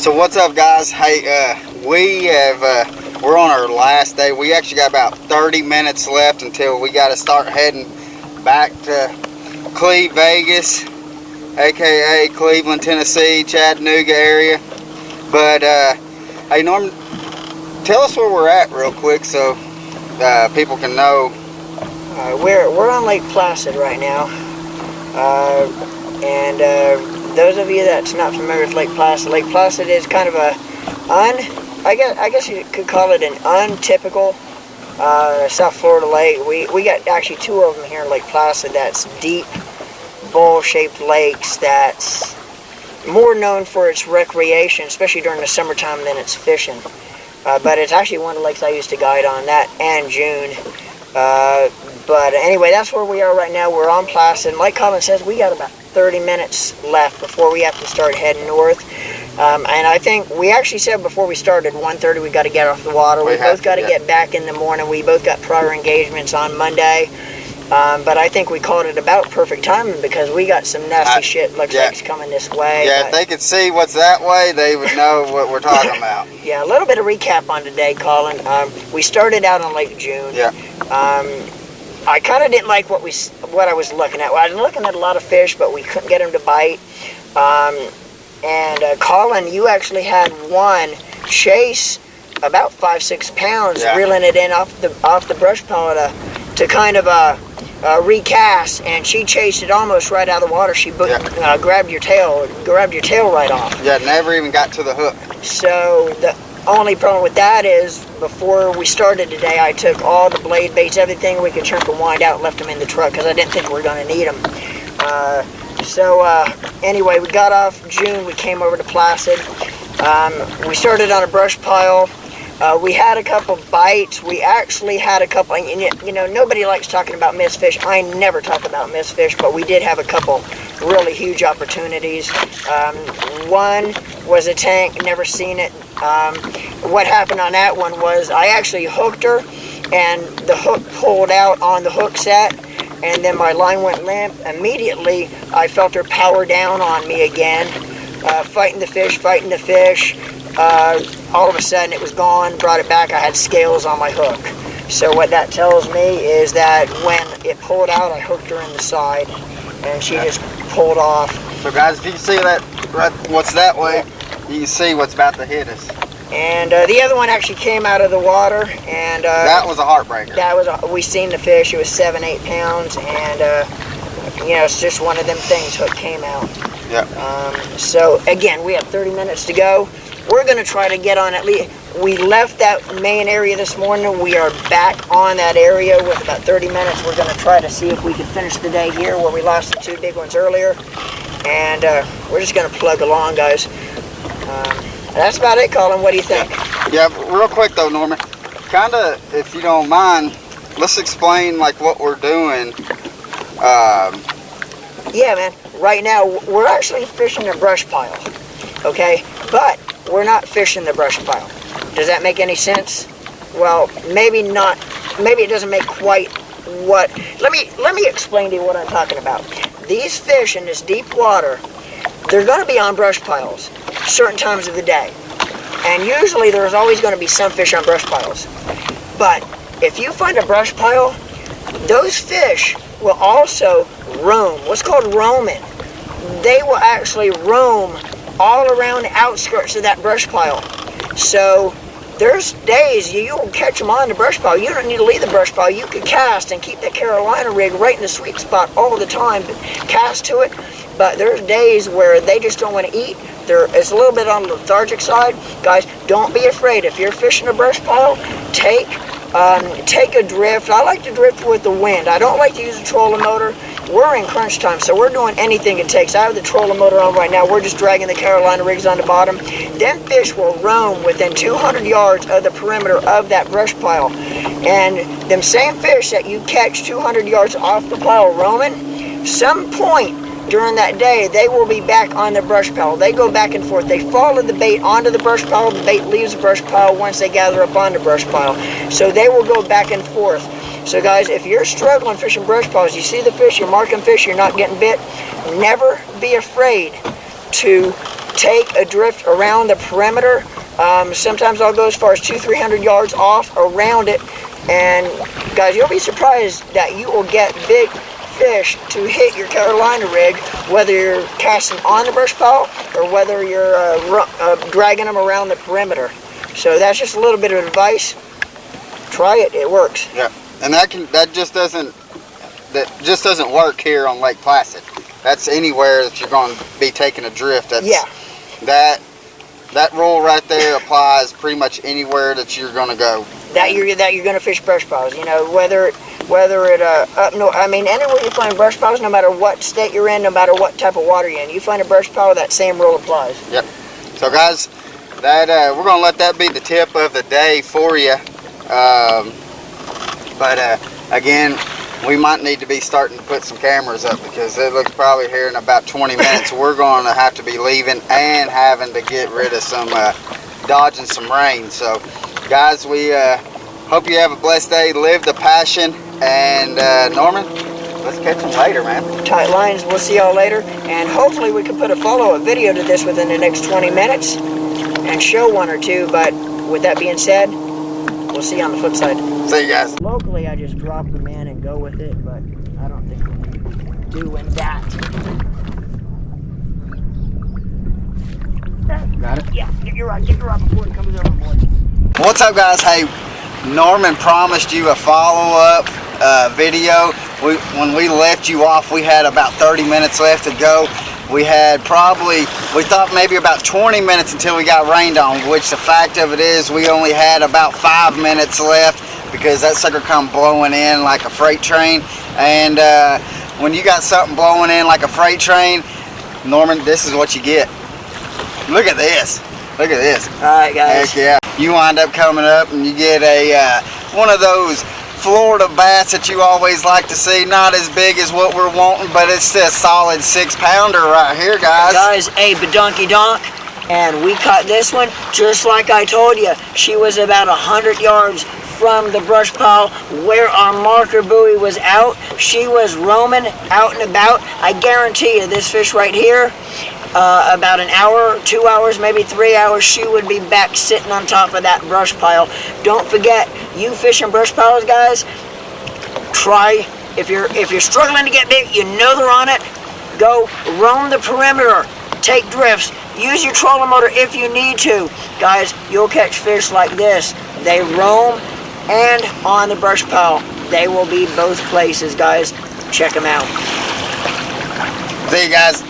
So what's up, guys? Hey, we're on our last day. We actually got about 30 minutes left until we got to start heading back to Cleve, Vegas, aka Cleveland, Tennessee, Chattanooga area. But hey, Norm, tell us where we're at real quick so people can know. We're on Lake Placid right now, and those of you that's not familiar with Lake Placid is kind of a I guess you could call it an untypical South Florida lake. We got actually two of them here in Lake Placid. That's deep bowl-shaped lakes that's more known for its recreation, especially during the summertime, than its fishing. But it's actually one of the lakes I used to guide on, that and June. But anyway, that's where we are right now. We're on Placid. Like Colin says, we got about 30 minutes left before we have to start heading north. And I think we actually said before we started, 1:30, we got to get off the water. We both got to get back in the morning. We both got prior engagements on Monday. But I think we called it about perfect timing because we got some nasty shit looks like it's coming this way. Yeah, if they could see what's that way, they would know what we're talking about. Yeah, a little bit of recap on today, Colin. We started out on Lake June. Yeah. I kind of didn't like what I was looking at. Well, I was looking at a lot of fish, but we couldn't get them to bite. Colin, you actually had one chase about 5-6 pounds, reeling it in off the brush pile to kind of recast, and she chased it almost right out of the water. She grabbed your tail right off. Yeah, never even got to the hook. So the only problem with that is before we started today, I took all the blade baits, everything we could chunk and wind out, and left them in the truck because I didn't think we were going to need them. Anyway, we got off June. We came over to Placid. We started on a brush pile. We had a couple bites. We actually had a couple, you know, nobody likes talking about missed fish. I never talk about missed fish, but we did have a couple really huge opportunities. One was a tank, never seen it. What happened on that one was I actually hooked her, and the hook pulled out on the hook set, and then my line went limp. Immediately, I felt her power down on me again, fighting the fish. All of a sudden it was gone, brought it back. I had scales on my hook. So what that tells me is that when it pulled out, I hooked her in the side, and she just pulled off. So guys, if you can see that, what's that way, you can see what's about to hit us. And the other one actually came out of the water, and that was a heartbreaker. We seen the fish. It was 7-8 pounds, and you know, it's just one of them things. Hook came out. Yeah. So again, we have 30 minutes to go. We're going to try to get on at least. We left that main area this morning. We are back on that area with about 30 minutes. We're going to try to see if we can finish the day here where we lost the 2 big ones earlier. And we're just going to plug along, guys. That's about it, Colin. What do you think? Yeah, real quick though, Norman. Kind of, if you don't mind, let's explain like what we're doing. Yeah, man. Right now, we're actually fishing a brush pile. Okay? But we're not fishing the brush pile. Does that make any sense? Well, maybe not. Maybe it doesn't make quite what. Let me explain to you what I'm talking about. These fish in this deep water, they're going to be on brush piles certain times of the day. And usually there's always going to be some fish on brush piles. But if you find a brush pile, those fish will also roam. What's called roaming. They will actually roam all around the outskirts of that brush pile. So there's days you will catch them on the brush pile. You don't need to leave the brush pile. You can cast and keep that Carolina rig right in the sweet spot all the time. Cast to it. But there's days where they just don't want to eat. It's a little bit on the lethargic side. Guys, don't be afraid. If you're fishing a brush pile, take a drift. I like to drift with the wind. I don't like to use a trolling motor. We're in crunch time, so we're doing anything it takes. I have the trolling motor on right now. We're just dragging the Carolina rigs on the bottom. Them fish will roam within 200 yards of the perimeter of that brush pile. And them same fish that you catch 200 yards off the pile roaming, some point during that day, they will be back on the brush pile. They go back and forth. They follow the bait onto the brush pile. The bait leaves the brush pile once they gather up on the brush pile. So they will go back and forth. So guys, if you're struggling fishing brush piles, you see the fish, you're marking fish, you're not getting bit, never be afraid to take a drift around the perimeter. Sometimes I'll go as far as 200-300 yards off around it. And guys, you'll be surprised that you will get big fish to hit your Carolina rig, whether you're casting on the brush pile or whether you're dragging them around the perimeter. So that's just a little bit of advice. Try it, it works. Yeah, and that just doesn't work here on Lake Placid. That's anywhere that you're going to be taking a drift. That's, yeah. That rule right there applies pretty much anywhere that you're going to go. That you're going to fish brush piles. You know, whether it up north, I mean, anywhere you find brush piles, no matter what state you're in, no matter what type of water you're in, you find a brush pile, that same rule applies. Yep. So guys, that we're going to let that be the tip of the day for you. Again, we might need to be starting to put some cameras up, because it looks probably here in about 20 minutes we're going to have to be leaving and having to get rid of some dodging some rain. So guys, we hope you have a blessed day. Live the passion. And Norman, let's catch them later, man. Tight lines. We'll see y'all later, and hopefully we can put a follow-up video to this within the next 20 minutes and show one or two. But with that being said, we'll see you on the flip side. See you guys. Locally, I just drop them in and go with it, but I don't think we'll be doing that. Got it? Yeah, get your rod before it comes overboard. What's up, guys? Hey, Norman promised you a follow-up video. When we left you off, we had about 30 minutes left to go. We thought maybe about 20 minutes until we got rained on, which the fact of it is we only had about 5 minutes left, because that sucker come blowing in like a freight train. And when you got something blowing in like a freight train, Norman, this is what you get. Look at this. Look at this. Alright, guys. Heck yeah. You wind up coming up and you get a one of those Florida bass that you always like to see. Not as big as what we're wanting, but it's a solid 6-pounder right here, guys. Guys, a badonky donk, and we caught this one just like I told you. She was about 100 yards from the brush pile where our marker buoy was out. She was roaming out and about. I guarantee you, this fish right here, about an hour, 2 hours, maybe 3 hours, she would be back sitting on top of that brush pile. Don't forget, you fishing brush piles, guys, try, if you're struggling to get big, you know they're on it, go roam the perimeter, take drifts, use your trolling motor if you need to. Guys, you'll catch fish like this. They roam and on the brush pile. They will be both places, guys. Check them out. See you guys.